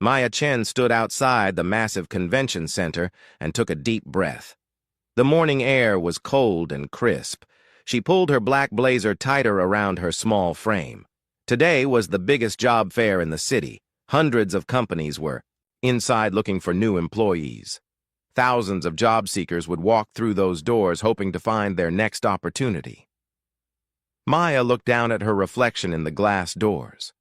Maya Chen stood outside the massive convention center and took a deep breath. The morning air was cold and crisp. She pulled her black blazer tighter around her small frame. Today was the biggest job fair in the city. Hundreds of companies were inside looking for new employees. Thousands of job seekers would walk through those doors hoping to find their next opportunity. Maya looked down at her reflection in the glass doors.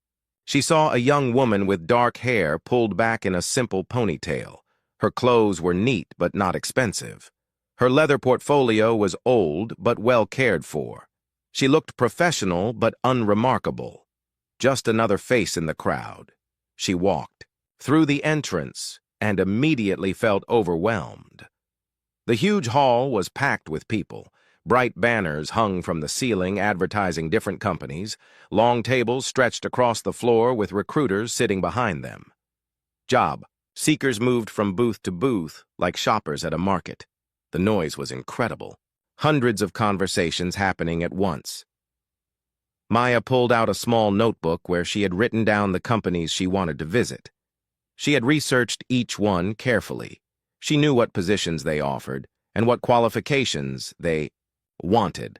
She saw a young woman with dark hair pulled back in a simple ponytail. Her clothes were neat but not expensive. Her leather portfolio was old but well cared for. She looked professional but unremarkable. Just another face in the crowd. She walked through the entrance and immediately felt overwhelmed. The huge hall was packed with people. Bright banners hung from the ceiling advertising different companies. Long tables stretched across the floor with recruiters sitting behind them. Job seekers moved from booth to booth like shoppers at a market. The noise was incredible. Hundreds of conversations happening at once. Maya pulled out a small notebook where she had written down the companies she wanted to visit. She had researched each one carefully. She knew what positions they offered and what qualifications they wanted.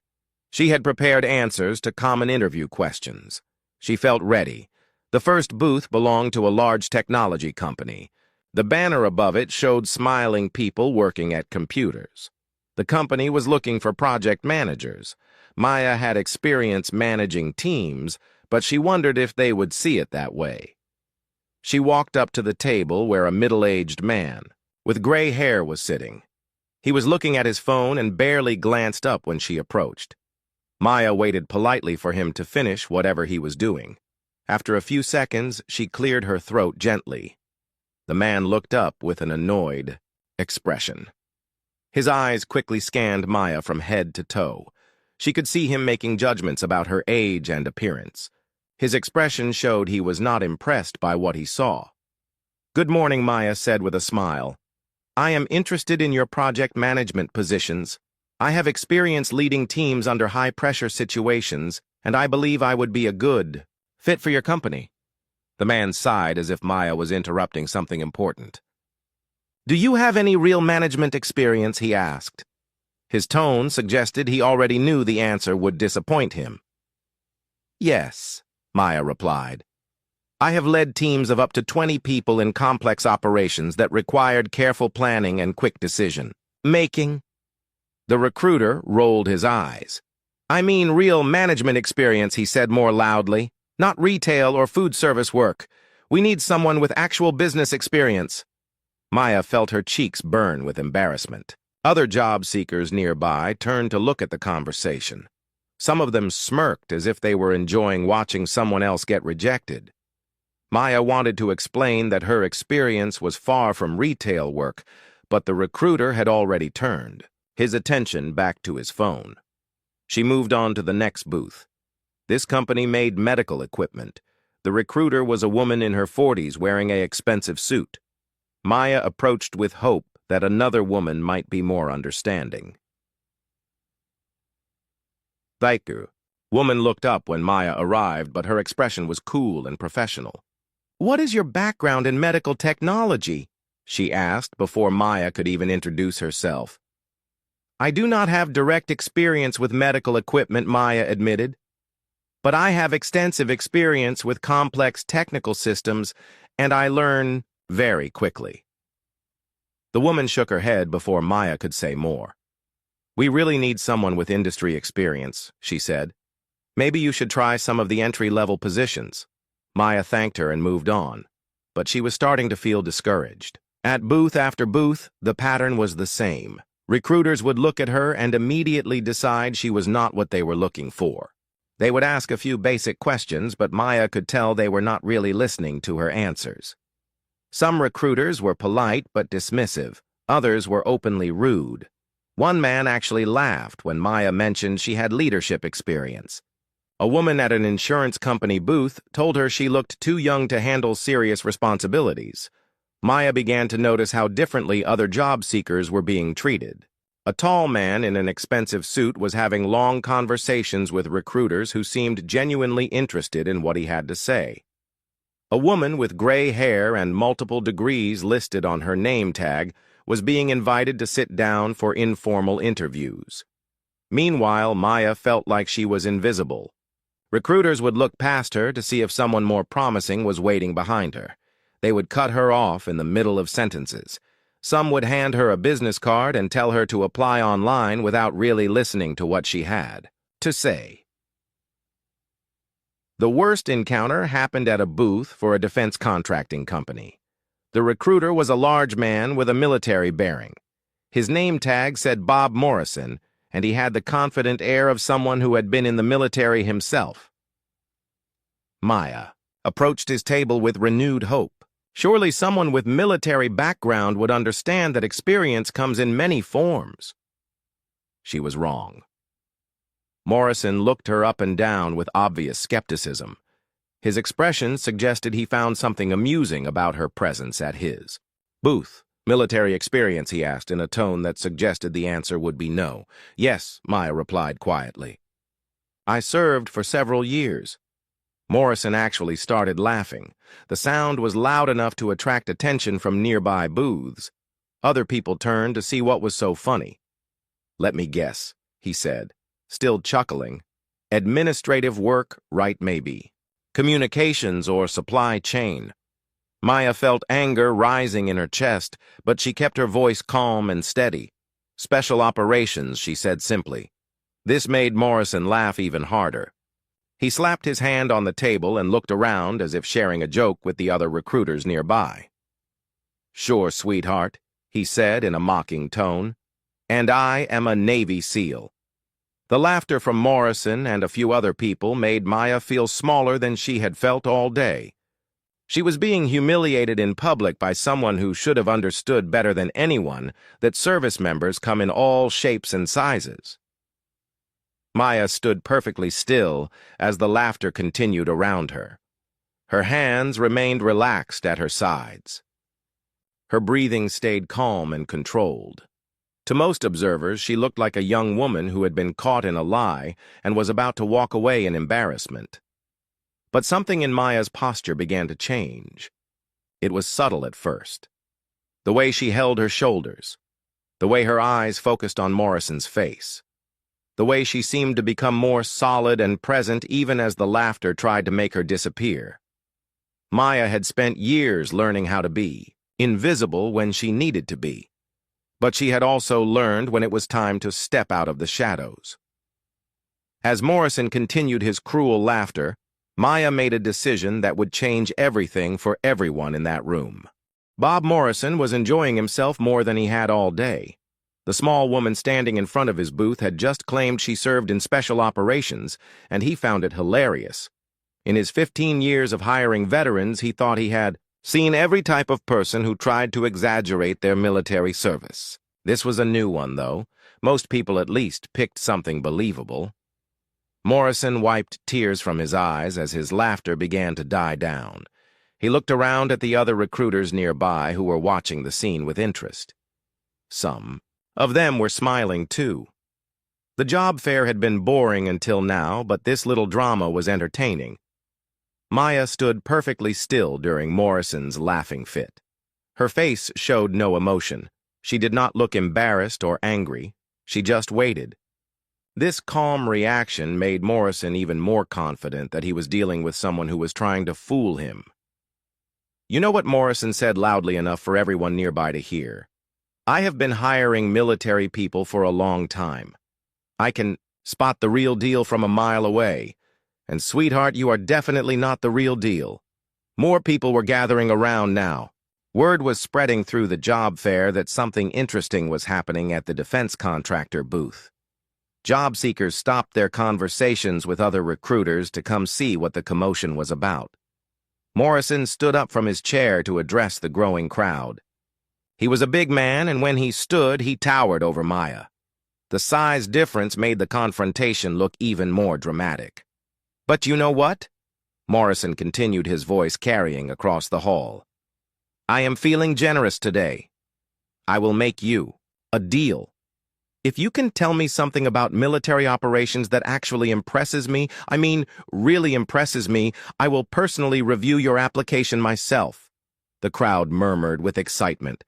She had prepared answers to common interview questions. She felt ready. The first booth belonged to a large technology company. The banner above it showed smiling people working at computers. The company was looking for project managers. Maya had experience managing teams, but she wondered if they would see it that way. She walked up to the table where a middle-aged man with gray hair was sitting. He was looking at his phone and barely glanced up when she approached. Maya waited politely for him to finish whatever he was doing. After a few seconds, she cleared her throat gently. The man looked up with an annoyed expression. His eyes quickly scanned Maya from head to toe. She could see him making judgments about her age and appearance. His expression showed he was not impressed by what he saw. "Good morning," Maya said with a smile. "I am interested in your project management positions. I have experience leading teams under high-pressure situations, and I believe I would be a good fit for your company." The man sighed as if Maya was interrupting something important. "Do you have any real management experience?" he asked. His tone suggested he already knew the answer would disappoint him. "Yes," Maya replied. "I have led teams of up to 20 people in complex operations that required careful planning and quick decision-making." The recruiter rolled his eyes. "I mean real management experience," he said more loudly. "Not retail or food service work. We need someone with actual business experience." Maya felt her cheeks burn with embarrassment. Other job seekers nearby turned to look at the conversation. Some of them smirked as if they were enjoying watching someone else get rejected. Maya wanted to explain that her experience was far from retail work, but the recruiter had already turned his attention back to his phone. She moved on to the next booth. This company made medical equipment. The recruiter was a woman in her 40s wearing an expensive suit. Maya approached with hope that another woman might be more understanding. "Thank you." Woman looked up when Maya arrived, but her expression was cool and professional. "What is your background in medical technology?" she asked before Maya could even introduce herself. "I do not have direct experience with medical equipment," Maya admitted. "But I have extensive experience with complex technical systems, and I learn very quickly." The woman shook her head before Maya could say more. "We really need someone with industry experience," she said. "Maybe you should try some of the entry-level positions." Maya thanked her and moved on, but she was starting to feel discouraged. At booth after booth, the pattern was the same. Recruiters would look at her and immediately decide she was not what they were looking for. They would ask a few basic questions, but Maya could tell they were not really listening to her answers. Some recruiters were polite but dismissive. Others were openly rude. One man actually laughed when Maya mentioned she had leadership experience. A woman at an insurance company booth told her she looked too young to handle serious responsibilities. Maya began to notice how differently other job seekers were being treated. A tall man in an expensive suit was having long conversations with recruiters who seemed genuinely interested in what he had to say. A woman with gray hair and multiple degrees listed on her name tag was being invited to sit down for informal interviews. Meanwhile, Maya felt like she was invisible. Recruiters would look past her to see if someone more promising was waiting behind her. They would cut her off in the middle of sentences. Some would hand her a business card and tell her to apply online without really listening to what she had to say. The worst encounter happened at a booth for a defense contracting company. The recruiter was a large man with a military bearing. His name tag said Bob Morrison, and he had the confident air of someone who had been in the military himself. Maya approached his table with renewed hope. Surely someone with military background would understand that experience comes in many forms. She was wrong. Morrison looked her up and down with obvious skepticism. His expression suggested he found something amusing about her presence at his booth. Military experience, he asked in a tone that suggested the answer would be no. Yes, Maya replied quietly. I served for several years. Morrison actually started laughing. The sound was loud enough to attract attention from nearby booths. Other people turned to see what was so funny. Let me guess, he said, still chuckling. Administrative work, right maybe. Communications or supply chain. Maya felt anger rising in her chest, but she kept her voice calm and steady. Special operations, she said simply. This made Morrison laugh even harder. He slapped his hand on the table and looked around as if sharing a joke with the other recruiters nearby. Sure, sweetheart, he said in a mocking tone. And I am a Navy SEAL. The laughter from Morrison and a few other people made Maya feel smaller than she had felt all day. She was being humiliated in public by someone who should have understood better than anyone that service members come in all shapes and sizes. Maya stood perfectly still as the laughter continued around her. Her hands remained relaxed at her sides. Her breathing stayed calm and controlled. To most observers, she looked like a young woman who had been caught in a lie and was about to walk away in embarrassment. But something in Maya's posture began to change. It was subtle at first. The way she held her shoulders, the way her eyes focused on Morrison's face, the way she seemed to become more solid and present even as the laughter tried to make her disappear. Maya had spent years learning how to be invisible when she needed to be, but she had also learned when it was time to step out of the shadows. As Morrison continued his cruel laughter, Maya made a decision that would change everything for everyone in that room. Bob Morrison was enjoying himself more than he had all day. The small woman standing in front of his booth had just claimed she served in special operations, and he found it hilarious. In his 15 years of hiring veterans, he thought he had seen every type of person who tried to exaggerate their military service. This was a new one, though. Most people at least picked something believable. Morrison wiped tears from his eyes as his laughter began to die down. He looked around at the other recruiters nearby who were watching the scene with interest. Some of them were smiling, too. The job fair had been boring until now, but this little drama was entertaining. Maya stood perfectly still during Morrison's laughing fit. Her face showed no emotion. She did not look embarrassed or angry. She just waited. This calm reaction made Morrison even more confident that he was dealing with someone who was trying to fool him. You know what Morrison said loudly enough for everyone nearby to hear? I have been hiring military people for a long time. I can spot the real deal from a mile away. And sweetheart, you are definitely not the real deal. More people were gathering around now. Word was spreading through the job fair that something interesting was happening at the defense contractor booth. Job seekers stopped their conversations with other recruiters to come see what the commotion was about. Morrison stood up from his chair to address the growing crowd. He was a big man, and when he stood, he towered over Maya. The size difference made the confrontation look even more dramatic. But you know what? Morrison continued, his voice carrying across the hall. I am feeling generous today. I will make you a deal. If you can tell me something about military operations that actually impresses me, I mean, really impresses me, I will personally review your application myself. The crowd murmured with excitement.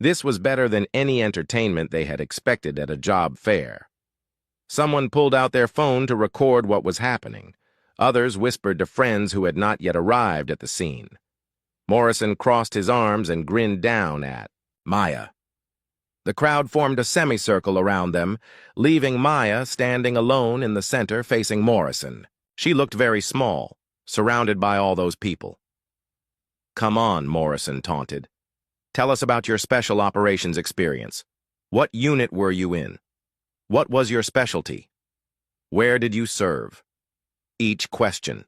This was better than any entertainment they had expected at a job fair. Someone pulled out their phone to record what was happening. Others whispered to friends who had not yet arrived at the scene. Morrison crossed his arms and grinned down at Maya. The crowd formed a semicircle around them, leaving Maya standing alone in the center facing Morrison. She looked very small, surrounded by all those people. "Come on," Morrison taunted. "Tell us about your special operations experience. What unit were you in? What was your specialty? Where did you serve?" Each question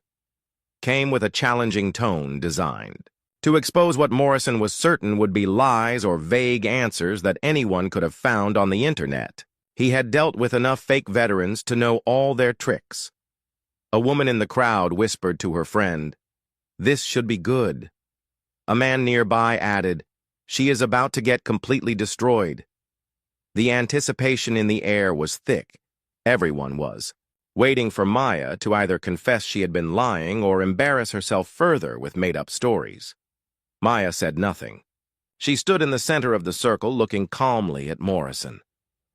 came with a challenging tone designed to expose what Morrison was certain would be lies or vague answers that anyone could have found on the internet. He had dealt with enough fake veterans to know all their tricks. A woman in the crowd whispered to her friend, "This should be good." A man nearby added, "She is about to get completely destroyed." The anticipation in the air was thick. Everyone was, waiting for Maya to either confess she had been lying or embarrass herself further with made-up stories. Maya said nothing. She stood in the center of the circle looking calmly at Morrison.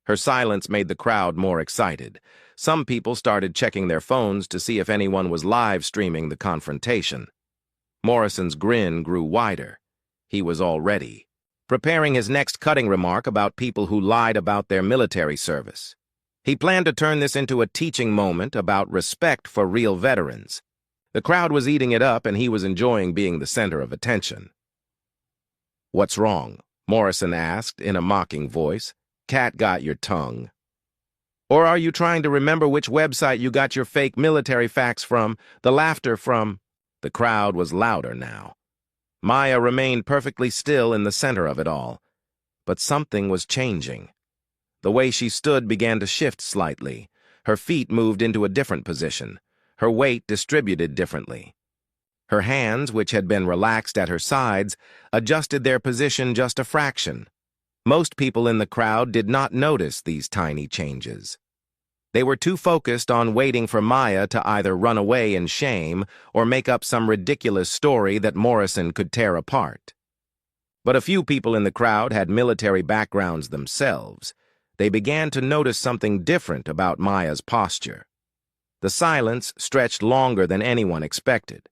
Her silence made the crowd more excited. Some people started checking their phones to see if anyone was live streaming the confrontation. Morrison's grin grew wider. He was already preparing his next cutting remark about people who lied about their military service. He planned to turn this into a teaching moment about respect for real veterans. The crowd was eating it up, and he was enjoying being the center of attention. "What's wrong?" Morrison asked in a mocking voice. "Cat got your tongue. Or are you trying to remember which website you got your fake military facts from, the laughter from?" The crowd was louder now. Maya remained perfectly still in the center of it all. But something was changing. The way she stood began to shift slightly. Her feet moved into a different position. Her weight distributed differently. Her hands, which had been relaxed at her sides, adjusted their position just a fraction. Most people in the crowd did not notice these tiny changes. They were too focused on waiting for Maya to either run away in shame or make up some ridiculous story that Morrison could tear apart. But a few people in the crowd had military backgrounds themselves. They began to notice something different about Maya's posture. The silence stretched longer than anyone expected.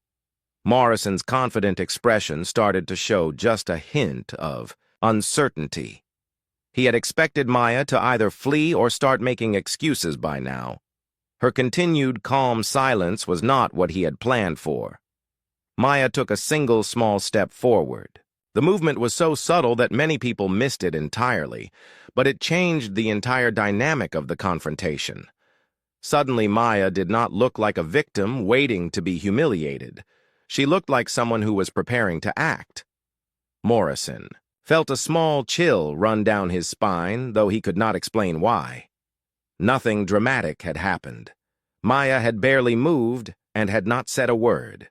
Morrison's confident expression started to show just a hint of uncertainty. He had expected Maya to either flee or start making excuses by now. Her continued calm silence was not what he had planned for. Maya took a single small step forward. The movement was so subtle that many people missed it entirely, but it changed the entire dynamic of the confrontation. Suddenly, Maya did not look like a victim waiting to be humiliated. She looked like someone who was preparing to act. Morrison felt a small chill run down his spine, though he could not explain why. Nothing dramatic had happened. Maya had barely moved and had not said a word.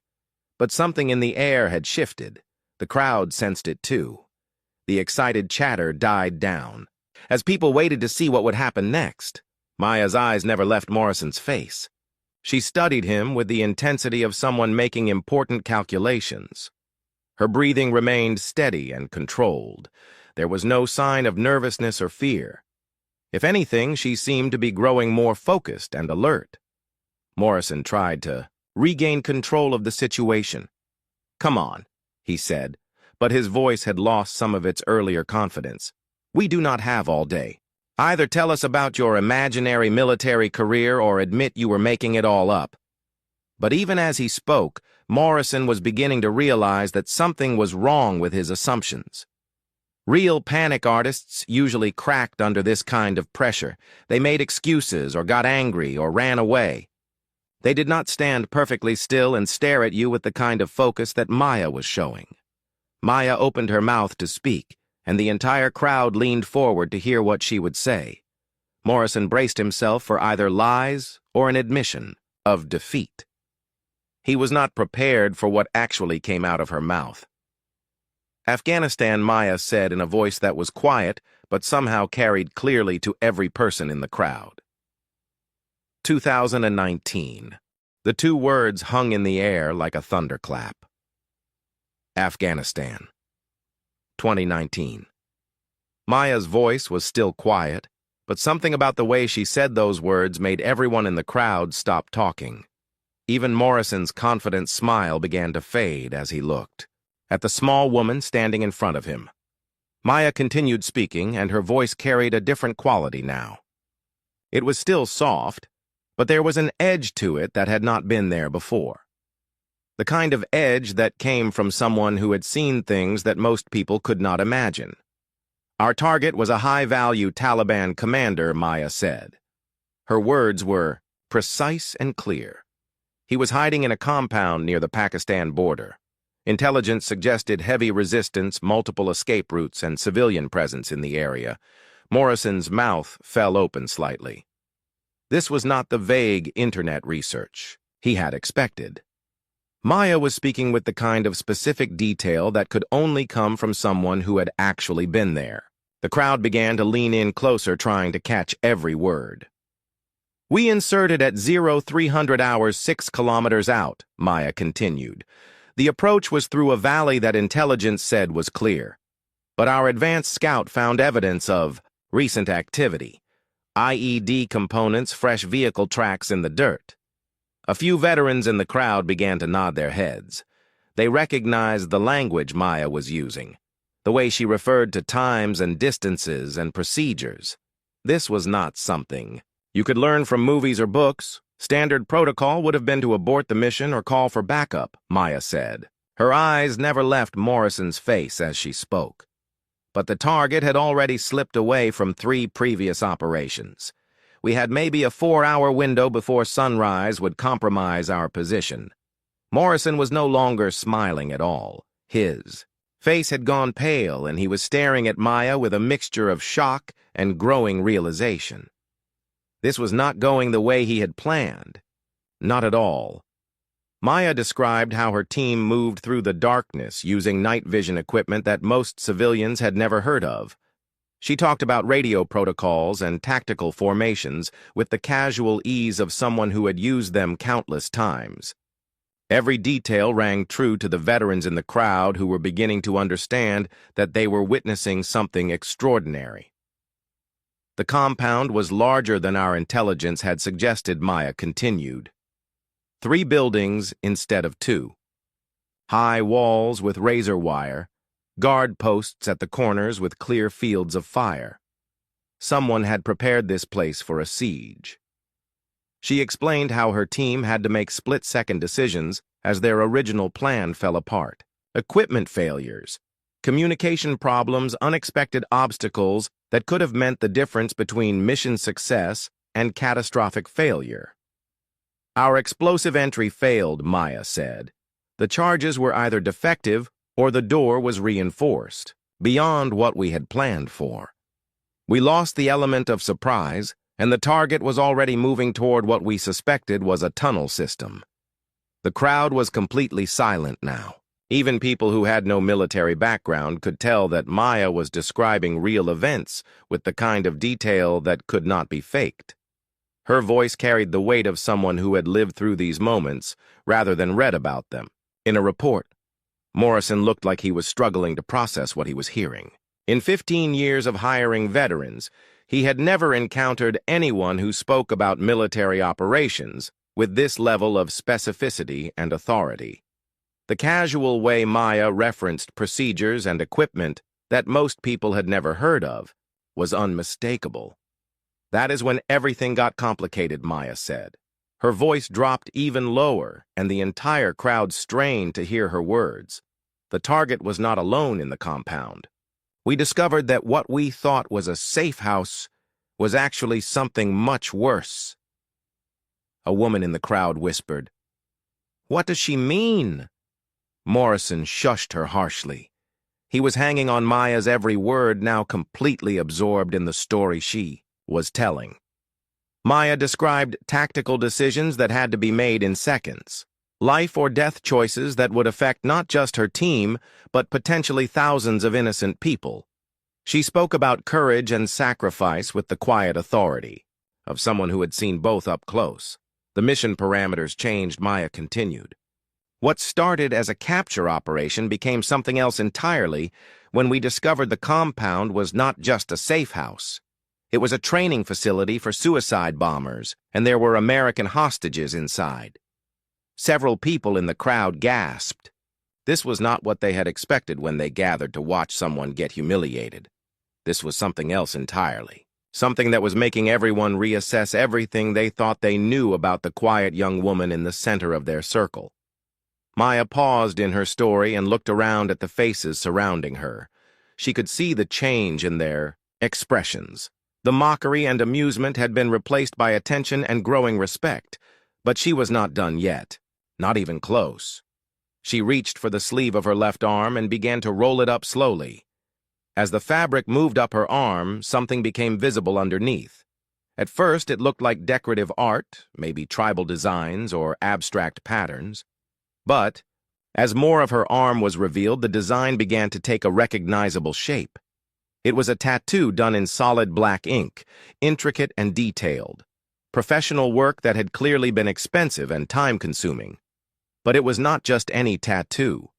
But something in the air had shifted. The crowd sensed it too. The excited chatter died down. As people waited to see what would happen next, Maya's eyes never left Morrison's face. She studied him with the intensity of someone making important calculations. Her breathing remained steady and controlled. There was no sign of nervousness or fear. If anything, she seemed to be growing more focused and alert. Morrison tried to regain control of the situation. "Come on," he said, but his voice had lost some of its earlier confidence. "We do not have all day. Either tell us about your imaginary military career or admit you were making it all up." But even as he spoke, Morrison was beginning to realize that something was wrong with his assumptions. Real panic artists usually cracked under this kind of pressure. They made excuses or got angry or ran away. They did not stand perfectly still and stare at you with the kind of focus that Maya was showing. Maya opened her mouth to speak, and the entire crowd leaned forward to hear what she would say. Morrison braced himself for either lies or an admission of defeat. He was not prepared for what actually came out of her mouth. "Afghanistan," Maya said in a voice that was quiet but somehow carried clearly to every person in the crowd. 2019. The two words hung in the air like a thunderclap. Afghanistan. 2019. Maya's voice was still quiet, but something about the way she said those words made everyone in the crowd stop talking. Even Morrison's confident smile began to fade as he looked at the small woman standing in front of him. Maya continued speaking, and her voice carried a different quality now. It was still soft, but there was an edge to it that had not been there before. The kind of edge that came from someone who had seen things that most people could not imagine. Our target was a high-value Taliban commander, Maya said. Her words were precise and clear. He was hiding in a compound near the Pakistan border. Intelligence suggested heavy resistance, multiple escape routes, and civilian presence in the area. Morrison's mouth fell open slightly. This was not the vague internet research he had expected. Maya was speaking with the kind of specific detail that could only come from someone who had actually been there. The crowd began to lean in closer, trying to catch every word. We inserted at 0300 hours 6 kilometers out, Maya continued. The approach was through a valley that intelligence said was clear. But our advanced scout found evidence of recent activity. IED components, fresh vehicle tracks in the dirt. A few veterans in the crowd began to nod their heads. They recognized the language Maya was using, the way she referred to times and distances and procedures. This was not something you could learn from movies or books. Standard protocol would have been to abort the mission or call for backup, Maya said. Her eyes never left Morrison's face as she spoke. But the target had already slipped away from 3 previous operations. We had maybe a 4-hour window before sunrise would compromise our position. Morrison was no longer smiling at all. His face had gone pale, and he was staring at Maya with a mixture of shock and growing realization. This was not going the way he had planned. Not at all. Maya described how her team moved through the darkness using night vision equipment that most civilians had never heard of. She talked about radio protocols and tactical formations with the casual ease of someone who had used them countless times. Every detail rang true to the veterans in the crowd, who were beginning to understand that they were witnessing something extraordinary. The compound was larger than our intelligence had suggested, Maya continued. 3 buildings instead of 2. High walls with razor wire, guard posts at the corners with clear fields of fire. Someone had prepared this place for a siege. She explained how her team had to make split-second decisions as their original plan fell apart. Equipment failures, communication problems, unexpected obstacles that could have meant the difference between mission success and catastrophic failure. Our explosive entry failed, Maya said. The charges were either defective or the door was reinforced, beyond what we had planned for. We lost the element of surprise, and the target was already moving toward what we suspected was a tunnel system. The crowd was completely silent now. Even people who had no military background could tell that Maya was describing real events with the kind of detail that could not be faked. Her voice carried the weight of someone who had lived through these moments rather than read about them in a report. Morrison looked like he was struggling to process what he was hearing. In 15 years of hiring veterans, he had never encountered anyone who spoke about military operations with this level of specificity and authority. The casual way Maya referenced procedures and equipment that most people had never heard of was unmistakable. That is when everything got complicated, Maya said. Her voice dropped even lower, and the entire crowd strained to hear her words. The target was not alone in the compound. We discovered that what we thought was a safe house was actually something much worse. A woman in the crowd whispered, "What does she mean?" Morrison shushed her harshly. He was hanging on Maya's every word, now completely absorbed in the story she was telling. Maya described tactical decisions that had to be made in seconds. Life or death choices that would affect not just her team, but potentially thousands of innocent people. She spoke about courage and sacrifice with the quiet authority of someone who had seen both up close. The mission parameters changed, Maya continued. What started as a capture operation became something else entirely when we discovered the compound was not just a safe house. It was a training facility for suicide bombers, and there were American hostages inside. Several people in the crowd gasped. This was not what they had expected when they gathered to watch someone get humiliated. This was something else entirely. Something that was making everyone reassess everything they thought they knew about the quiet young woman in the center of their circle. Maya paused in her story and looked around at the faces surrounding her. She could see the change in their expressions. The mockery and amusement had been replaced by attention and growing respect, but she was not done yet, not even close. She reached for the sleeve of her left arm and began to roll it up slowly. As the fabric moved up her arm, something became visible underneath. At first, it looked like decorative art, maybe tribal designs or abstract patterns. But, as more of her arm was revealed, the design began to take a recognizable shape. It was a tattoo done in solid black ink, intricate and detailed. Professional work that had clearly been expensive and time-consuming. But it was not just any tattoo.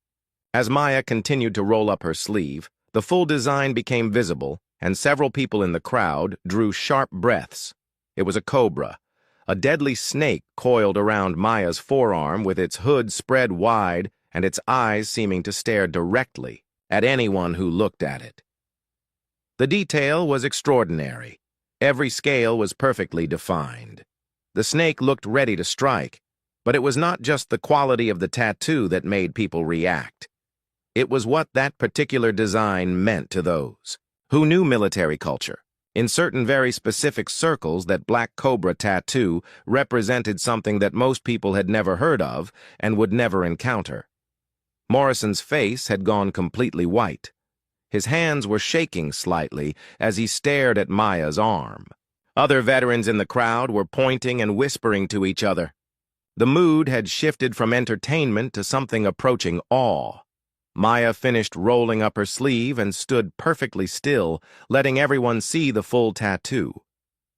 As Maya continued to roll up her sleeve, the full design became visible, and several people in the crowd drew sharp breaths. It was a cobra, a deadly snake coiled around Maya's forearm with its hood spread wide and its eyes seeming to stare directly at anyone who looked at it. The detail was extraordinary. Every scale was perfectly defined. The snake looked ready to strike, but it was not just the quality of the tattoo that made people react. It was what that particular design meant to those who knew military culture. In certain very specific circles, that black cobra tattoo represented something that most people had never heard of and would never encounter. Morrison's face had gone completely white. His hands were shaking slightly as he stared at Maya's arm. Other veterans in the crowd were pointing and whispering to each other. The mood had shifted from entertainment to something approaching awe. Maya finished rolling up her sleeve and stood perfectly still, letting everyone see the full tattoo.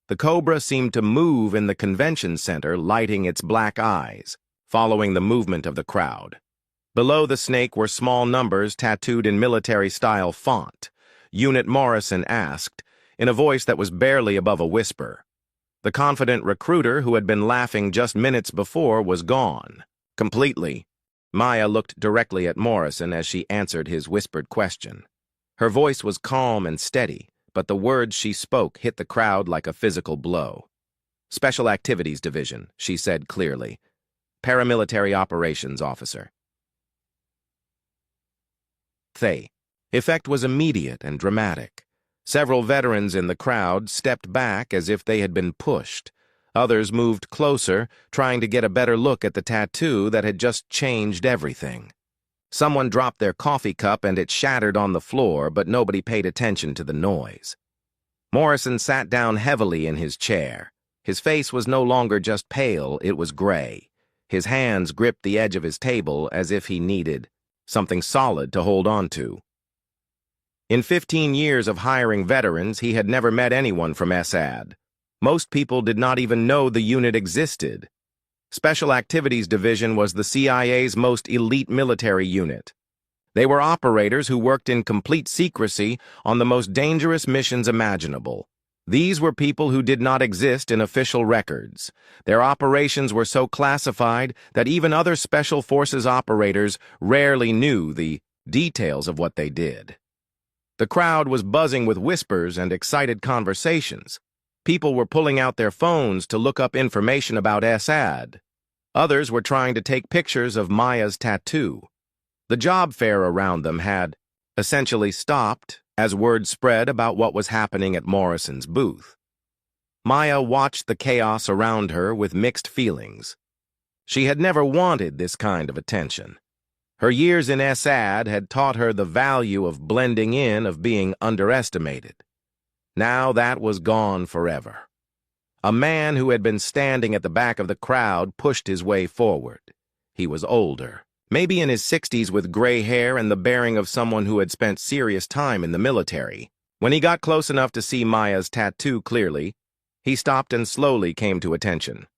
The cobra seemed to move in the convention center, lighting its black eyes, following the movement of the crowd. Below the snake were small numbers tattooed in military-style font. Unit Morrison asked, in a voice that was barely above a whisper. The confident recruiter who had been laughing just minutes before was gone, completely. Maya looked directly at Morrison as she answered his whispered question. Her voice was calm and steady, but the words she spoke hit the crowd like a physical blow. Special Activities Division, she said clearly. Paramilitary Operations Officer. The effect was immediate and dramatic. Several veterans in the crowd stepped back as if they had been pushed. Others moved closer, trying to get a better look at the tattoo that had just changed everything. Someone dropped their coffee cup and it shattered on the floor, but nobody paid attention to the noise. Morrison sat down heavily in his chair. His face was no longer just pale, it was gray. His hands gripped the edge of his table as if he needed something solid to hold on to. In 15 years of hiring veterans, he had never met anyone from Assad. Most people did not even know the unit existed. Special Activities Division was the CIA's most elite military unit. They were operators who worked in complete secrecy on the most dangerous missions imaginable. These were people who did not exist in official records. Their operations were so classified that even other Special Forces operators rarely knew the details of what they did. The crowd was buzzing with whispers and excited conversations. People were pulling out their phones to look up information about Assad. Others were trying to take pictures of Maya's tattoo. The job fair around them had essentially stopped as word spread about what was happening at Morrison's booth. Maya watched the chaos around her with mixed feelings. She had never wanted this kind of attention. Her years in Assad had taught her the value of blending in, of being underestimated. Now that was gone forever. A man who had been standing at the back of the crowd pushed his way forward. He was older, maybe in his 60s, with gray hair and the bearing of someone who had spent serious time in the military. When he got close enough to see Maya's tattoo clearly, he stopped and slowly came to attention.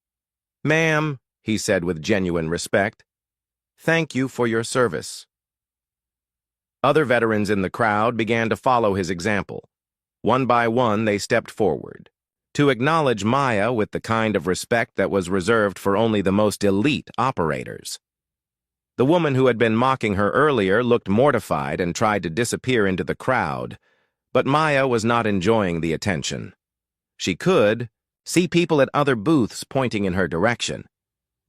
"Ma'am," he said with genuine respect, "thank you for your service." Other veterans in the crowd began to follow his example. One by one, they stepped forward to acknowledge Maya with the kind of respect that was reserved for only the most elite operators. The woman who had been mocking her earlier looked mortified and tried to disappear into the crowd, but Maya was not enjoying the attention. She could see people at other booths pointing in her direction.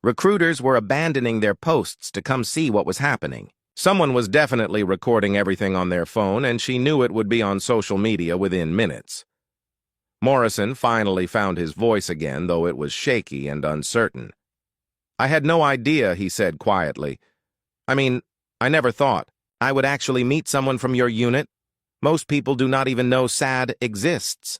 Recruiters were abandoning their posts to come see what was happening. Someone was definitely recording everything on their phone, and she knew it would be on social media within minutes. Morrison finally found his voice again, though it was shaky and uncertain. "I had no idea," he said quietly. I never thought I would actually meet someone from your unit. Most people do not even know SAD exists."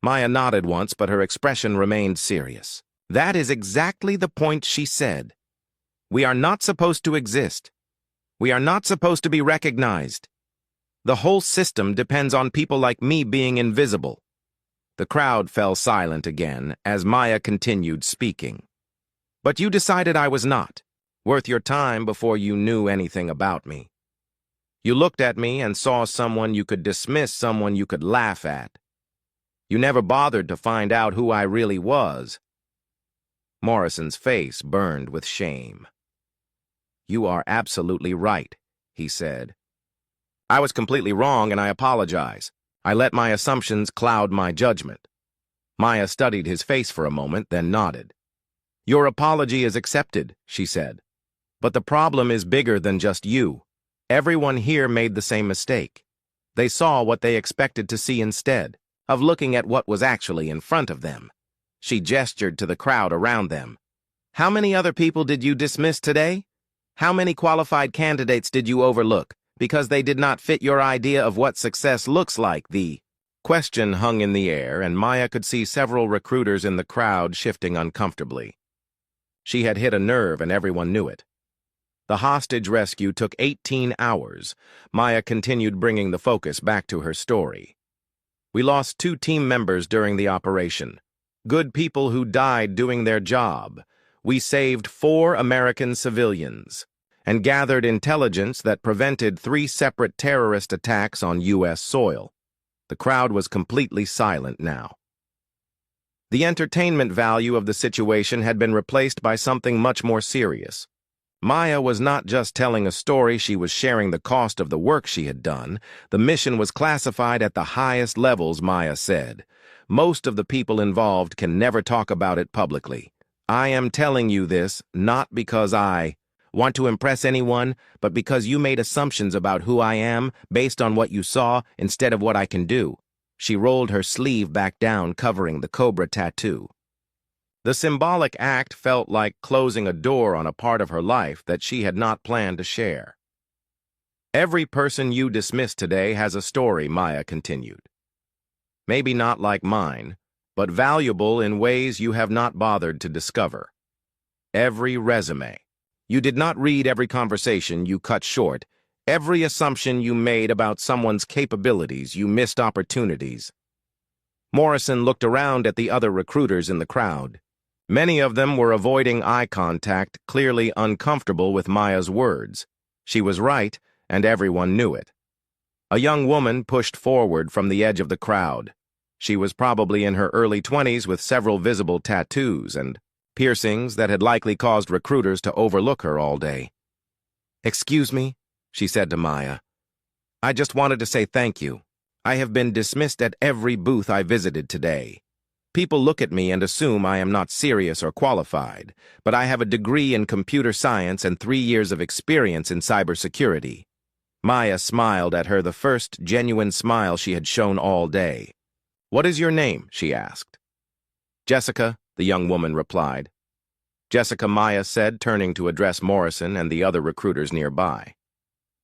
Maya nodded once, but her expression remained serious. "That is exactly the point," she said. "We are not supposed to exist. We are not supposed to be recognized. The whole system depends on people like me being invisible." The crowd fell silent again as Maya continued speaking. "But you decided I was not worth your time before you knew anything about me. You looked at me and saw someone you could dismiss, someone you could laugh at. You never bothered to find out who I really was." Morrison's face burned with shame. "You are absolutely right," he said. "I was completely wrong, and I apologize. I let my assumptions cloud my judgment." Maya studied his face for a moment, then nodded. "Your apology is accepted," she said. "But the problem is bigger than just you. Everyone here made the same mistake. They saw what they expected to see instead of looking at what was actually in front of them." She gestured to the crowd around them. "How many other people did you dismiss today? How many qualified candidates did you overlook because they did not fit your idea of what success looks like?" The question hung in the air, and Maya could see several recruiters in the crowd shifting uncomfortably. She had hit a nerve, and everyone knew it. The hostage rescue took 18 hours. Maya continued bringing the focus back to her story. "We lost 2 team members during the operation. Good people who died doing their job. We saved 4 American civilians and gathered intelligence that prevented 3 separate terrorist attacks on U.S. soil." The crowd was completely silent now. The entertainment value of the situation had been replaced by something much more serious. Maya was not just telling a story, she was sharing the cost of the work she had done. The mission was classified at the highest levels, Maya said. "Most of the people involved can never talk about it publicly. I am telling you this not because I want to impress anyone, but because you made assumptions about who I am based on what you saw instead of what I can do." She rolled her sleeve back down, covering the Cobra tattoo. The symbolic act felt like closing a door on a part of her life that she had not planned to share. "Every person you dismissed today has a story," Maya continued. "Maybe not like mine, but valuable in ways you have not bothered to discover. Every resume. You did not read every conversation you cut short. Every assumption you made about someone's capabilities, you missed opportunities." Morrison looked around at the other recruiters in the crowd. Many of them were avoiding eye contact, clearly uncomfortable with Maya's words. She was right, and everyone knew it. A young woman pushed forward from the edge of the crowd. She was probably in her early 20s with several visible tattoos and piercings that had likely caused recruiters to overlook her all day. "Excuse me," she said to Maya. "I just wanted to say thank you. I have been dismissed at every booth I visited today. People look at me and assume I am not serious or qualified, but I have a degree in computer science and 3 years of experience in cybersecurity." Maya smiled at her, the first genuine smile she had shown all day. "What is your name?" she asked. "Jessica," the young woman replied. "Jessica," Maya said, turning to address Morrison and the other recruiters nearby.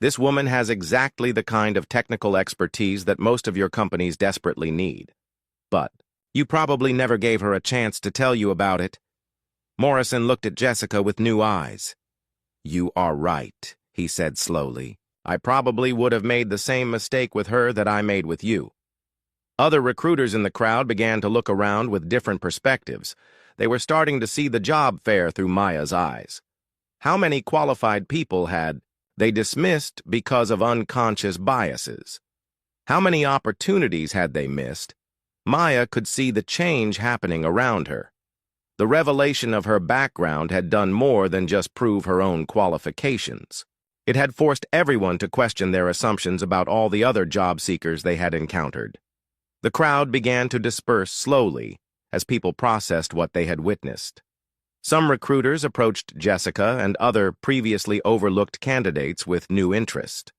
"This woman has exactly the kind of technical expertise that most of your companies desperately need. But you probably never gave her a chance to tell you about it." Morrison looked at Jessica with new eyes. "You are right," he said slowly. "I probably would have made the same mistake with her that I made with you. Other recruiters in the crowd began to look around with different perspectives. They were starting to see the job fair through Maya's eyes. How many qualified people had they dismissed because of unconscious biases? How many opportunities had they missed? Maya could see the change happening around her. The revelation of her background had done more than just prove her own qualifications. It had forced everyone to question their assumptions about all the other job seekers they had encountered. The crowd began to disperse slowly as people processed what they had witnessed. Some recruiters approached Jessica and other previously overlooked candidates with new interest.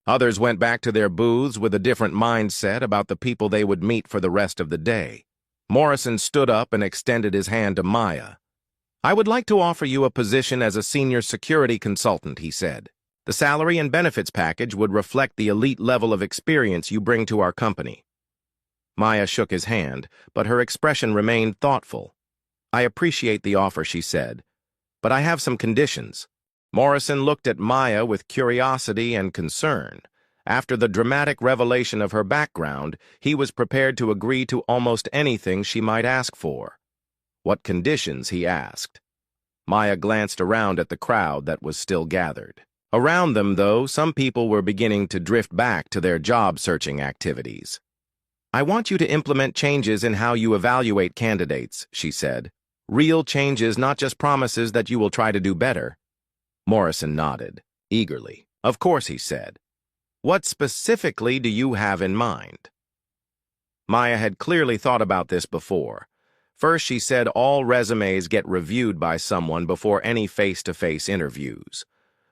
Others went back to their booths with a different mindset about the people they would meet for the rest of the day. Morrison stood up and extended his hand to Maya. "I would like to offer you a position as a senior security consultant," he said. "The salary and benefits package would reflect the elite level of experience you bring to our company." Maya shook his hand, but her expression remained thoughtful. "I appreciate the offer," she said, "but I have some conditions." Morrison looked at Maya with curiosity and concern. After the dramatic revelation of her background, he was prepared to agree to almost anything she might ask for. "What conditions?" he asked. Maya glanced around at the crowd that was still gathered. Around them, though, some people were beginning to drift back to their job-searching activities. "I want you to implement changes in how you evaluate candidates," she said. "Real changes, not just promises that you will try to do better." Morrison nodded, eagerly. "Of course," he said. "What specifically do you have in mind?" Maya had clearly thought about this before. First, she said all resumes get reviewed by someone before any face-to-face interviews.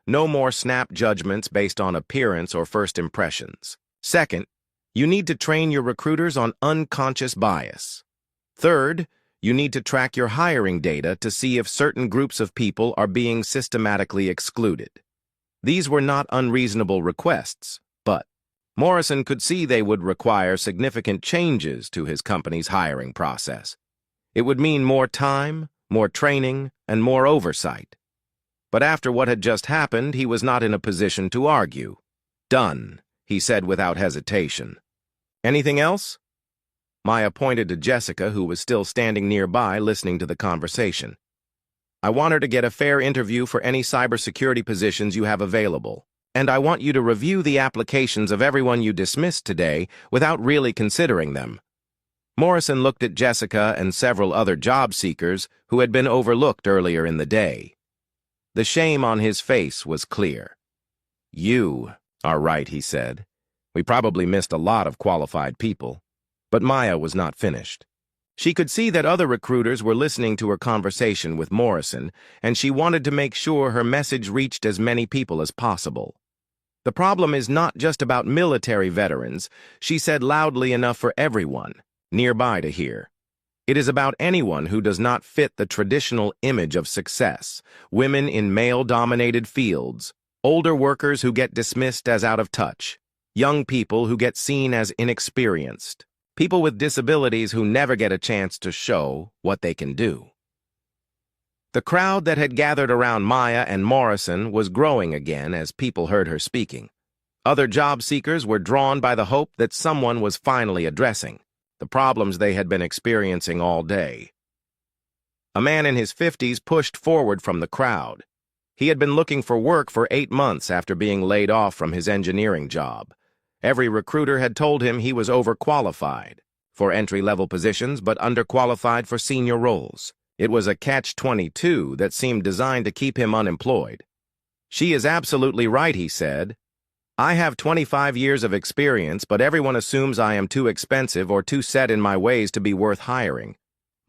No more snap judgments based on appearance or first impressions. Second, you need to train your recruiters on unconscious bias. Third, you need to track your hiring data to see if certain groups of people are being systematically excluded. These were not unreasonable requests, but Morrison could see they would require significant changes to his company's hiring process. It would mean more time, more training, and more oversight. But after what had just happened, he was not in a position to argue. "Done," he said without hesitation. "Anything else?" Maya pointed to Jessica, who was still standing nearby listening to the conversation. "I want her to get a fair interview for any cybersecurity positions you have available, and I want you to review the applications of everyone you dismissed today without really considering them." Morrison looked at Jessica and several other job seekers who had been overlooked earlier in the day. The shame on his face was clear. "You are right," he said. "We probably missed a lot of qualified people." But Maya was not finished. She could see that other recruiters were listening to her conversation with Morrison, and she wanted to make sure her message reached as many people as possible. "The problem is not just about military veterans," she said loudly enough for everyone nearby to hear. "It is about anyone who does not fit the traditional image of success, women in male-dominated fields, older workers who get dismissed as out of touch, young people who get seen as inexperienced, people with disabilities who never get a chance to show what they can do." The crowd that had gathered around Maya and Morrison was growing again as people heard her speaking. Other job seekers were drawn by the hope that someone was finally addressing the problems they had been experiencing all day. A man in his 50s pushed forward from the crowd. He had been looking for work for 8 months after being laid off from his engineering job. Every recruiter had told him he was overqualified for entry-level positions but underqualified for senior roles. It was a catch-22 that seemed designed to keep him unemployed. "She is absolutely right," he said. "I have 25 years of experience, but everyone assumes I am too expensive or too set in my ways to be worth hiring."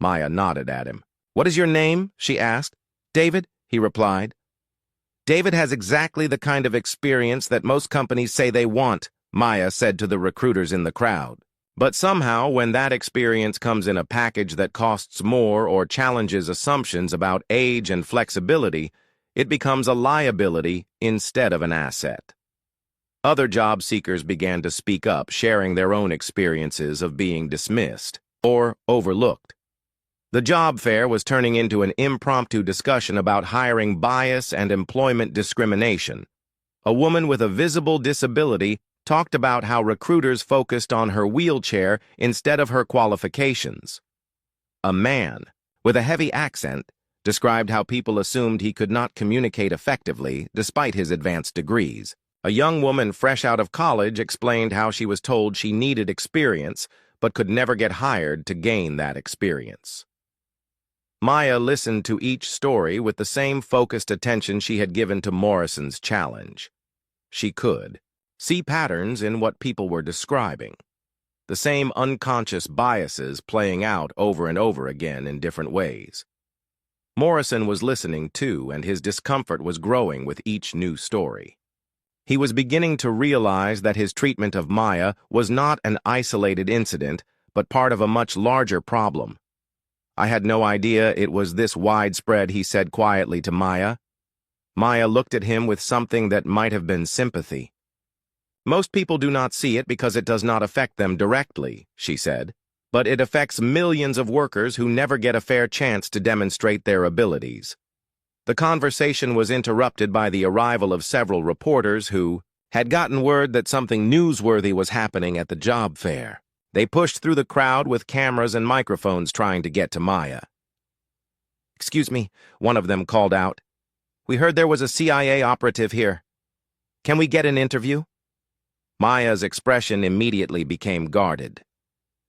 Maya nodded at him. "What is your name?" she asked. "David," he replied. "David has exactly the kind of experience that most companies say they want," Maya said to the recruiters in the crowd. "But somehow, when that experience comes in a package that costs more or challenges assumptions about age and flexibility, it becomes a liability instead of an asset." Other job seekers began to speak up, sharing their own experiences of being dismissed or overlooked. The job fair was turning into an impromptu discussion about hiring bias and employment discrimination. A woman with a visible disability talked about how recruiters focused on her wheelchair instead of her qualifications. A man, with a heavy accent, described how people assumed he could not communicate effectively despite his advanced degrees. A young woman fresh out of college explained how she was told she needed experience but could never get hired to gain that experience. Maya listened to each story with the same focused attention she had given to Morrison's challenge. She could see patterns in what people were describing, the same unconscious biases playing out over and over again in different ways. Morrison was listening too, and his discomfort was growing with each new story. He was beginning to realize that his treatment of Maya was not an isolated incident, but part of a much larger problem. "I had no idea it was this widespread," he said quietly to Maya. Maya looked at him with something that might have been sympathy. "Most people do not see it because it does not affect them directly," she said, "but it affects millions of workers who never get a fair chance to demonstrate their abilities." The conversation was interrupted by the arrival of several reporters who had gotten word that something newsworthy was happening at the job fair. They pushed through the crowd with cameras and microphones trying to get to Maya. "Excuse me," one of them called out. "We heard there was a CIA operative here. Can we get an interview?" Maya's expression immediately became guarded.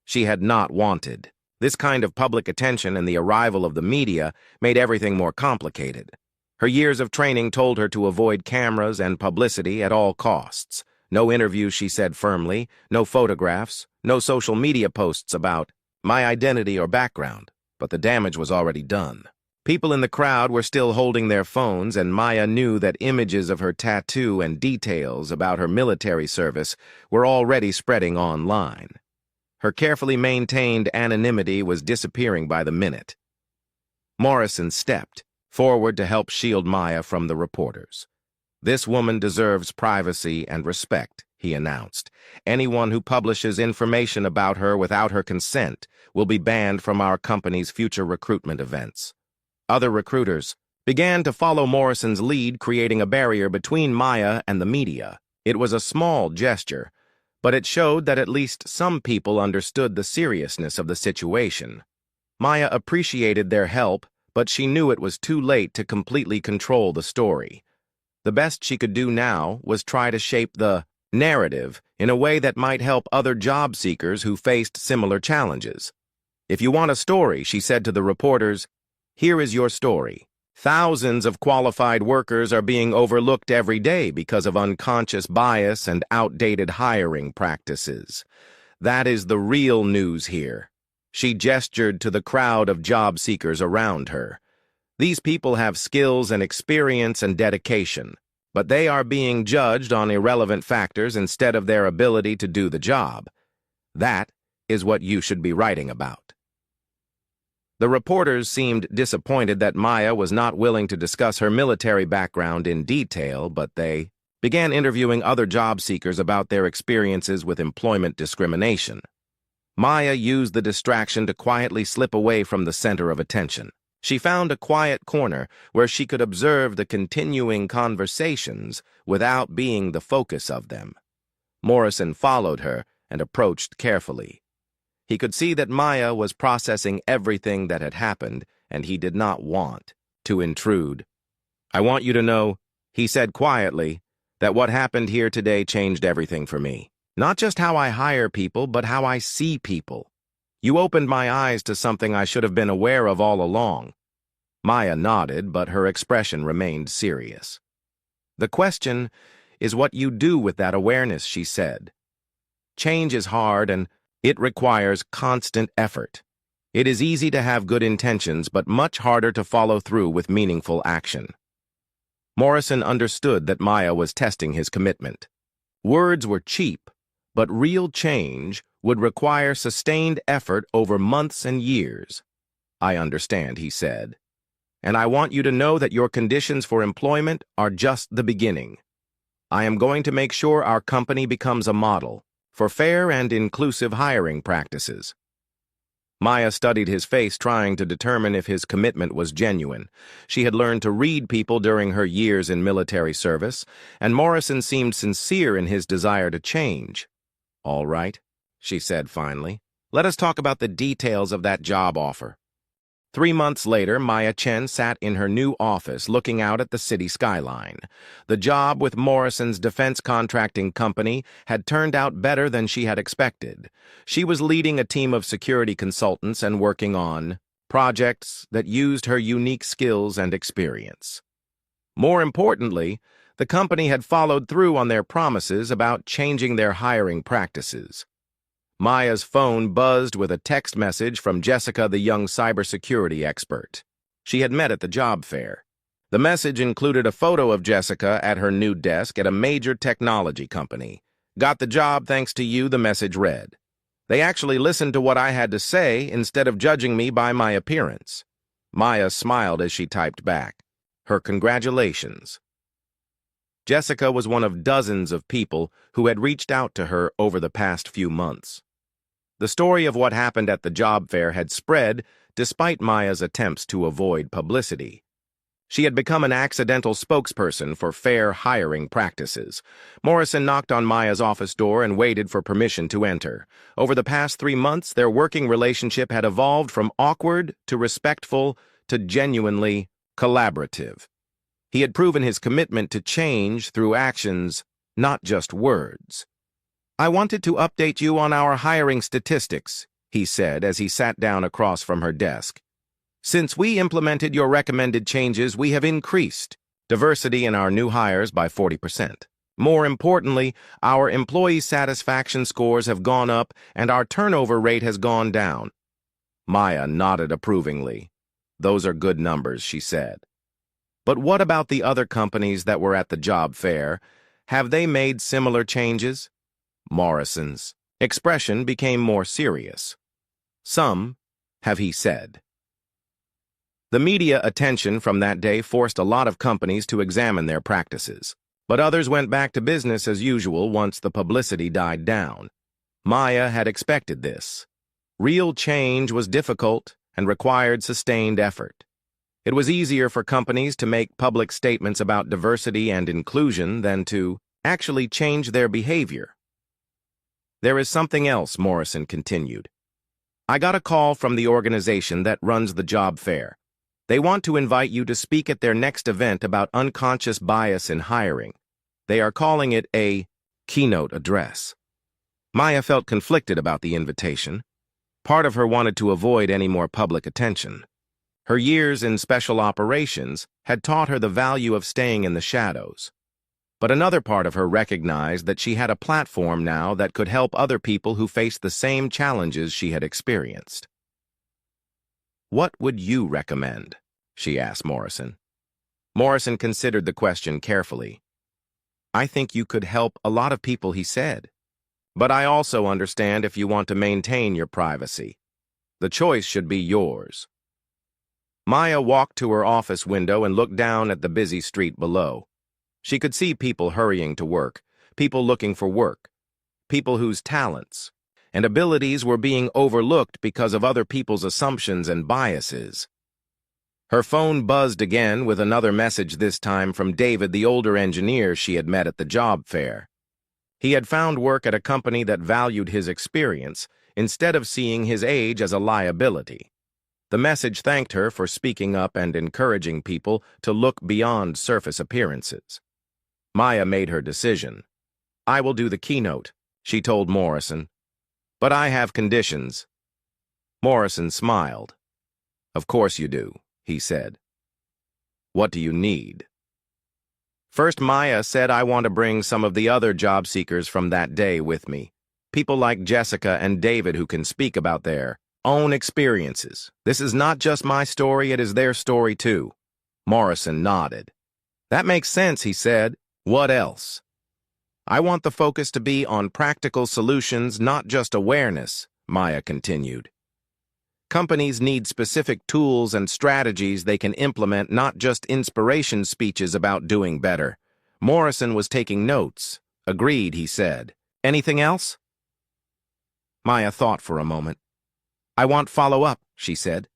She had not wanted. This kind of public attention and the arrival of the media made everything more complicated. Her years of training told her to avoid cameras and publicity at all costs. No interviews, she said firmly, no photographs, no social media posts about my identity or background, but the damage was already done. People in the crowd were still holding their phones, and Maya knew that images of her tattoo and details about her military service were already spreading online. Her carefully maintained anonymity was disappearing by the minute. Morrison stepped forward to help shield Maya from the reporters. "This woman deserves privacy and respect," he announced. "Anyone who publishes information about her without her consent will be banned from our company's future recruitment events." Other recruiters began to follow Morrison's lead, creating a barrier between Maya and the media. It was a small gesture, but it showed that at least some people understood the seriousness of the situation. Maya appreciated their help, but she knew it was too late to completely control the story. The best she could do now was try to shape the narrative in a way that might help other job seekers who faced similar challenges. "If you want a story," she said to the reporters, "here is your story. Thousands of qualified workers are being overlooked every day because of unconscious bias and outdated hiring practices. That is the real news here." She gestured to the crowd of job seekers around her. "These people have skills and experience and dedication, but they are being judged on irrelevant factors instead of their ability to do the job. That is what you should be writing about." The reporters seemed disappointed that Maya was not willing to discuss her military background in detail, but they began interviewing other job seekers about their experiences with employment discrimination. Maya used the distraction to quietly slip away from the center of attention. She found a quiet corner where she could observe the continuing conversations without being the focus of them. Morrison followed her and approached carefully. He could see that Maya was processing everything that had happened, and he did not want to intrude. "I want you to know," he said quietly, "that what happened here today changed everything for me. Not just how I hire people, but how I see people. You opened my eyes to something I should have been aware of all along." Maya nodded, but her expression remained serious. "The question is what you do with that awareness," she said. "Change is hard, and it requires constant effort. It is easy to have good intentions, but much harder to follow through with meaningful action." Morrison understood that Maya was testing his commitment. Words were cheap, but real change would require sustained effort over months and years. "I understand," he said. "And I want you to know that your conditions for employment are just the beginning. I am going to make sure our company becomes a model for fair and inclusive hiring practices." Maya studied his face, trying to determine if his commitment was genuine. She had learned to read people during her years in military service, and Morrison seemed sincere in his desire to change. "All right," she said finally. "Let us talk about the details of that job offer." 3 months later, Maya Chen sat in her new office looking out at the city skyline. The job with Morrison's defense contracting company had turned out better than she had expected. She was leading a team of security consultants and working on projects that used her unique skills and experience. More importantly, the company had followed through on their promises about changing their hiring practices. Maya's phone buzzed with a text message from Jessica, the young cybersecurity expert. She had met at the job fair. The message included a photo of Jessica at her new desk at a major technology company. "Got the job thanks to you," the message read. "They actually listened to what I had to say instead of judging me by my appearance." Maya smiled as she typed back, her congratulations. Jessica was one of dozens of people who had reached out to her over the past few months. The story of what happened at the job fair had spread despite Maya's attempts to avoid publicity. She had become an accidental spokesperson for fair hiring practices. Morrison knocked on Maya's office door and waited for permission to enter. Over the past 3 months, their working relationship had evolved from awkward to respectful to genuinely collaborative. He had proven his commitment to change through actions, not just words. "I wanted to update you on our hiring statistics," he said as he sat down across from her desk. "Since we implemented your recommended changes, we have increased diversity in our new hires by 40%. More importantly, our employee satisfaction scores have gone up and our turnover rate has gone down." Maya nodded approvingly. "Those are good numbers," she said. "But what about the other companies that were at the job fair? Have they made similar changes?" Morrison's expression became more serious. "Some have," he said. The media attention from that day forced a lot of companies to examine their practices, but others went back to business as usual once the publicity died down. Maya had expected this. Real change was difficult and required sustained effort. It was easier for companies to make public statements about diversity and inclusion than to actually change their behavior. "There is something else," Morrison continued. "I got a call from the organization that runs the job fair. They want to invite you to speak at their next event about unconscious bias in hiring. They are calling it a keynote address." Maya felt conflicted about the invitation. Part of her wanted to avoid any more public attention. Her years in special operations had taught her the value of staying in the shadows. But another part of her recognized that she had a platform now that could help other people who faced the same challenges she had experienced. "What would you recommend?" she asked Morrison. Morrison considered the question carefully. "I think you could help a lot of people," he said. "But I also understand if you want to maintain your privacy. The choice should be yours." Maya walked to her office window and looked down at the busy street below. She could see people hurrying to work, people looking for work, people whose talents and abilities were being overlooked because of other people's assumptions and biases. Her phone buzzed again with another message, this time from David, the older engineer she had met at the job fair. He had found work at a company that valued his experience instead of seeing his age as a liability. The message thanked her for speaking up and encouraging people to look beyond surface appearances. Maya made her decision. "I will do the keynote," she told Morrison. "But I have conditions." Morrison smiled. "Of course you do," he said. "What do you need?" "First," Maya said, "I want to bring some of the other job seekers from that day with me. People like Jessica and David who can speak about their own experiences. This is not just my story, it is their story too." Morrison nodded. "That makes sense," he said. "What else?" "I want the focus to be on practical solutions, not just awareness," Maya continued. "Companies need specific tools and strategies they can implement, not just inspiration speeches about doing better." Morrison was taking notes. "Agreed," he said. "Anything else?" Maya thought for a moment. I want follow-up, she said.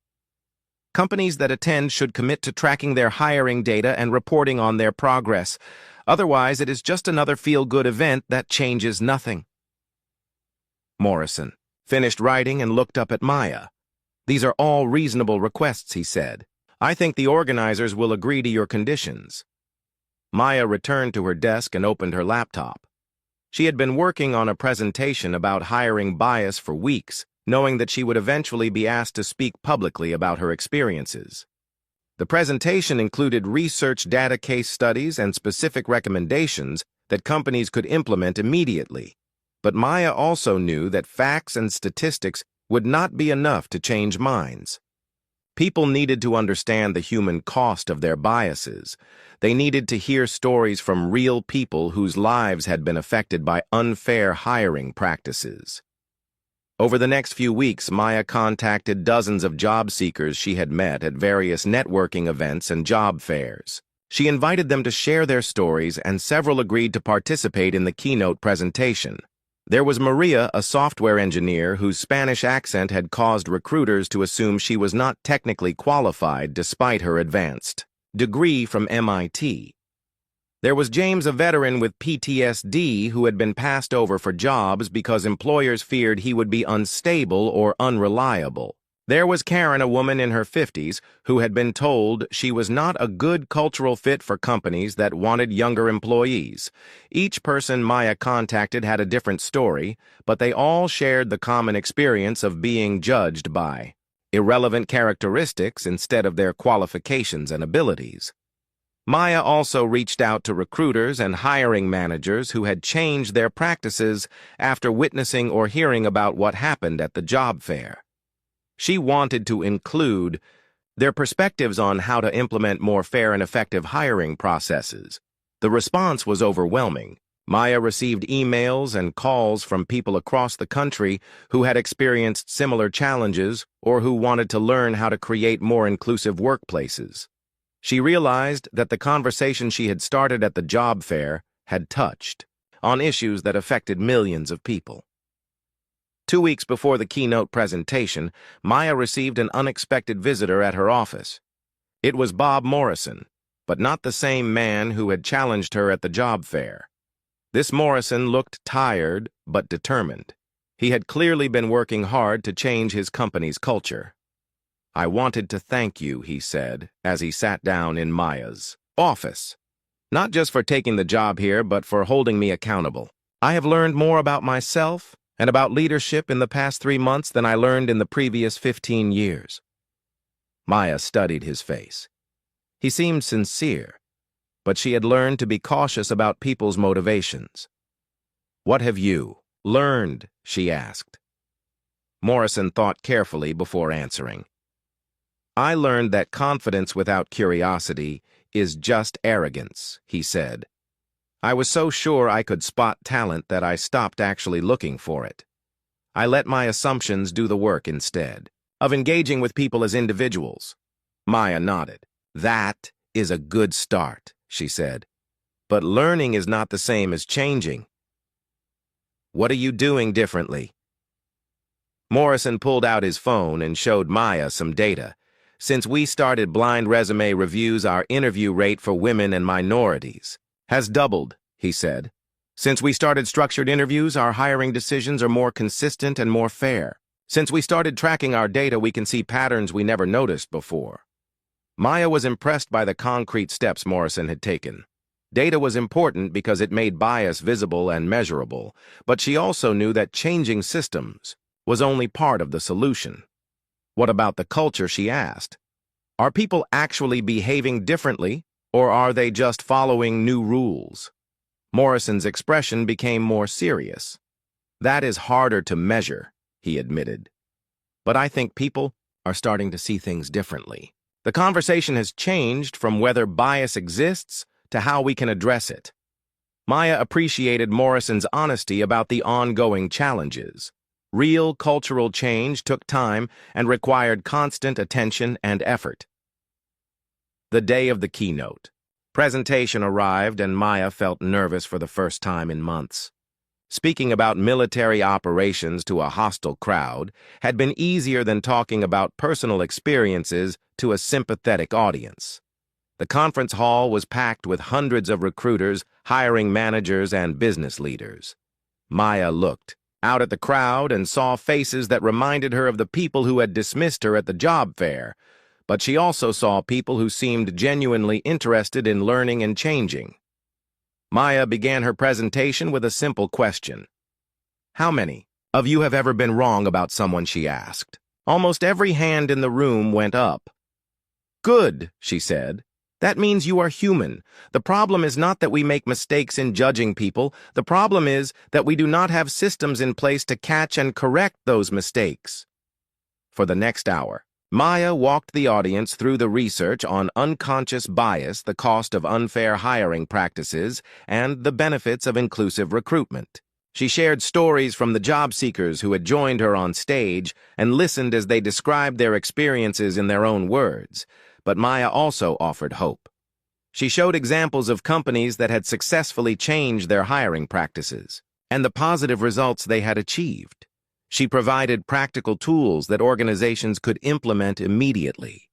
Companies that attend should commit to tracking their hiring data and reporting on their progress. Otherwise, it is just another feel-good event that changes nothing. Morrison finished writing and looked up at Maya. These are all reasonable requests, he said. I think the organizers will agree to your conditions. Maya returned to her desk and opened her laptop. She had been working on a presentation about hiring bias for weeks, knowing that she would eventually be asked to speak publicly about her experiences. The presentation included research data case studies and specific recommendations that companies could implement immediately. But Maya also knew that facts and statistics would not be enough to change minds. People needed to understand the human cost of their biases. They needed to hear stories from real people whose lives had been affected by unfair hiring practices. Over the next few weeks, Maya contacted dozens of job seekers she had met at various networking events and job fairs. She invited them to share their stories, and several agreed to participate in the keynote presentation. There was Maria, a software engineer whose Spanish accent had caused recruiters to assume she was not technically qualified despite her advanced degree from MIT. There was James, a veteran with PTSD who had been passed over for jobs because employers feared he would be unstable or unreliable. There was Karen, a woman in her 50s, who had been told she was not a good cultural fit for companies that wanted younger employees. Each person Maya contacted had a different story, but they all shared the common experience of being judged by irrelevant characteristics instead of their qualifications and abilities. Maya also reached out to recruiters and hiring managers who had changed their practices after witnessing or hearing about what happened at the job fair. She wanted to include their perspectives on how to implement more fair and effective hiring processes. The response was overwhelming. Maya received emails and calls from people across the country who had experienced similar challenges or who wanted to learn how to create more inclusive workplaces. She realized that the conversation she had started at the job fair had touched on issues that affected millions of people. 2 weeks before the keynote presentation, Maya received an unexpected visitor at her office. It was Bob Morrison, but not the same man who had challenged her at the job fair. This Morrison looked tired but determined. He had clearly been working hard to change his company's culture. I wanted to thank you, he said, as he sat down in Maya's office. Not just for taking the job here, but for holding me accountable. I have learned more about myself and about leadership in the past 3 months than I learned in the previous 15 years. Maya studied his face. He seemed sincere, but she had learned to be cautious about people's motivations. What have you learned? She asked. Morrison thought carefully before answering. I learned that confidence without curiosity is just arrogance, he said. I was so sure I could spot talent that I stopped actually looking for it. I let my assumptions do the work instead of engaging with people as individuals. Maya nodded. That is a good start, she said. But learning is not the same as changing. What are you doing differently? Morrison pulled out his phone and showed Maya some data. Since we started blind resume reviews, our interview rate for women and minorities has doubled, he said. Since we started structured interviews, our hiring decisions are more consistent and more fair. Since we started tracking our data, we can see patterns we never noticed before. Maya was impressed by the concrete steps Morrison had taken. Data was important because it made bias visible and measurable, but she also knew that changing systems was only part of the solution. What about the culture, she asked. Are people actually behaving differently, or are they just following new rules? Morrison's expression became more serious. That is harder to measure, he admitted. But I think people are starting to see things differently. The conversation has changed from whether bias exists to how we can address it. Maya appreciated Morrison's honesty about the ongoing challenges. Real cultural change took time and required constant attention and effort. The day of the keynote. Presentation arrived and Maya felt nervous for the first time in months. Speaking about military operations to a hostile crowd had been easier than talking about personal experiences to a sympathetic audience. The conference hall was packed with hundreds of recruiters, hiring managers, and business leaders. Maya looked out at the crowd and saw faces that reminded her of the people who had dismissed her at the job fair, but she also saw people who seemed genuinely interested in learning and changing. Maya began her presentation with a simple question. "How many of you have ever been wrong about someone?" she asked. Almost every hand in the room went up. "Good," she said. "That means you are human. The problem is not that we make mistakes in judging people. The problem is that we do not have systems in place to catch and correct those mistakes." For the next hour, Maya walked the audience through the research on unconscious bias, the cost of unfair hiring practices, and the benefits of inclusive recruitment. She shared stories from the job seekers who had joined her on stage and listened as they described their experiences in their own words. But Maya also offered hope. She showed examples of companies that had successfully changed their hiring practices and the positive results they had achieved. She provided practical tools that organizations could implement immediately.